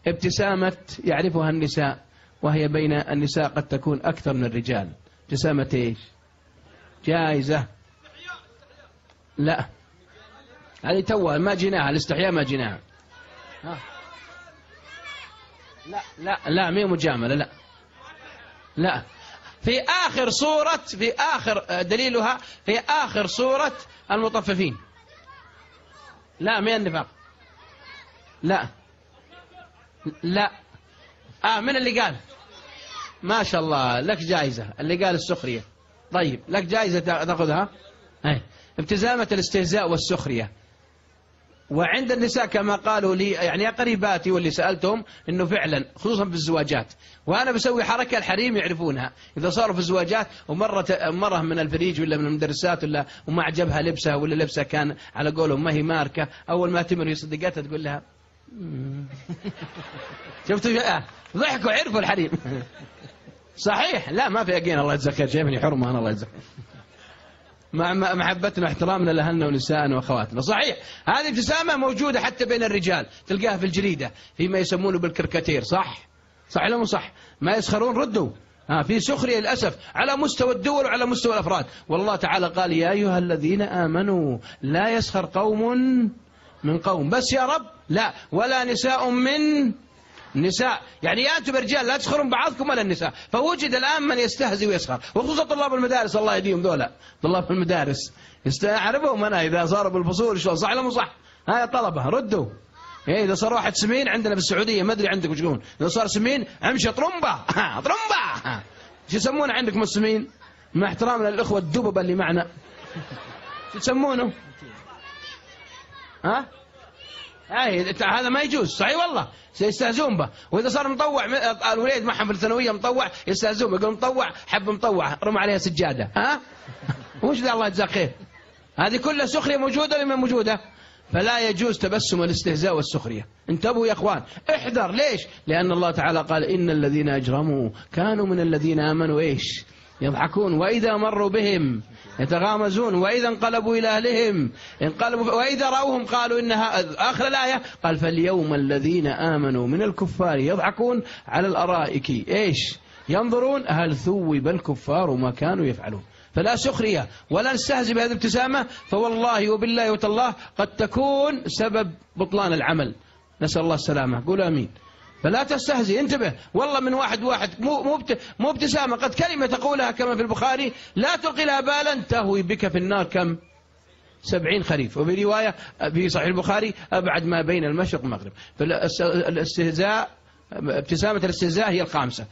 ابتسامة يعرفها النساء، وهي بين النساء قد تكون أكثر من الرجال. ابتسامة إيش؟ جائزة. لا هذه توها ما جيناها، الاستحياء ما جيناها. لا مي مجاملة. لا في آخر دليلها في آخر سورة المطففين. لا مي النفاق. لا من اللي قال؟ ما شاء الله لك جائزة اللي قال السخرية. طيب لك جائزة تأخذها. ابتسامة الاستهزاء والسخرية. وعند النساء كما قالوا لي يعني قريباتي واللي سألتهم انه فعلا خصوصا في الزواجات، وانا بسوي حركة الحريم يعرفونها، اذا صاروا في الزواجات ومرة من الفريج ولا من المدرسات وما عجبها لبسها ولا لبسها كان على قولهم ما هي ماركة، اول ما تمر صديقاتها تقول لها شفتوا ضحكوا عرفوا الحريم. صحيح. لا ما في يقين الله يجزاك خير، شايفني حرمة أنا الله يجزاك، مع محبتنا واحترامنا لأهلنا ونسائنا وأخواتنا. صحيح هذه ابتسامة موجودة حتى بين الرجال، تلقاها في الجريدة فيما يسمونه بالكركاتير. صح ولا مو صح؟ ما يسخرون ردوا. في سخرية للأسف على مستوى الدول وعلى مستوى الأفراد. والله تعالى قال يا أيها الذين آمنوا لا يسخر قوم من قوم، بس يا رب لا، ولا نساء من نساء، يعني يا أنتم رجال لا تسخرون بعضكم ولا النساء. فوجد الآن من يستهزئ ويسخر، وخصوصا طلاب المدارس الله يهديهم ذولا، طلاب المدارس يستعربهم أنا إذا صاروا بالفصول شلون. صح ولا مو صح؟ هاي طلبة ردوا. إذا صار واحد سمين عندنا في السعودية ما أدري عندك وش يقولون، إذا صار سمين امشي طرمبة طرمبة. شو يسمونه عندكم السمين؟ مع احترامنا للإخوة الدببة اللي معنا، شو تسمونه؟ هذا ما يجوز. صحيح والله سيستهزون به. وإذا صار مطوع الوليد معهم في الثانوية مطوع يستهزون، يقول مطوع حب مطوع رمى عليها سجادة. وش ذا الله يجزاك خير؟ هذه كلها سخرية موجودة ولا ما موجودة؟ فلا يجوز تبسم الاستهزاء والسخرية. انتبهوا يا اخوان، احذر. ليش؟ لأن الله تعالى قال إن الذين أجرموا كانوا من الذين آمنوا ايش؟ يضحكون، وإذا مروا بهم يتغامزون، وإذا انقلبوا إلى أهلهم انقلبوا، وإذا رأوهم قالوا إنها. آخر الآية قال فاليوم الذين آمنوا من الكفار يضحكون على الأرائك ايش؟ ينظرون هل ثوب الكفار ما كانوا يفعلون. فلا سخرية ولا نستهزئ بهذه الابتسامة، فوالله وبالله وتالله قد تكون سبب بطلان العمل، نسأل الله السلامة. قولوا آمين. فلا تستهزئ، انتبه. والله من واحد مو ابتسامة، قد كلمة تقولها كما في البخاري لا تلقي لها بالا تهوي بك في النار كم 70 خريف. وفي رواية في صحيح البخاري أبعد ما بين المشرق والمغرب. فالاستهزاء ابتسامة الاستهزاء هي الخامسة.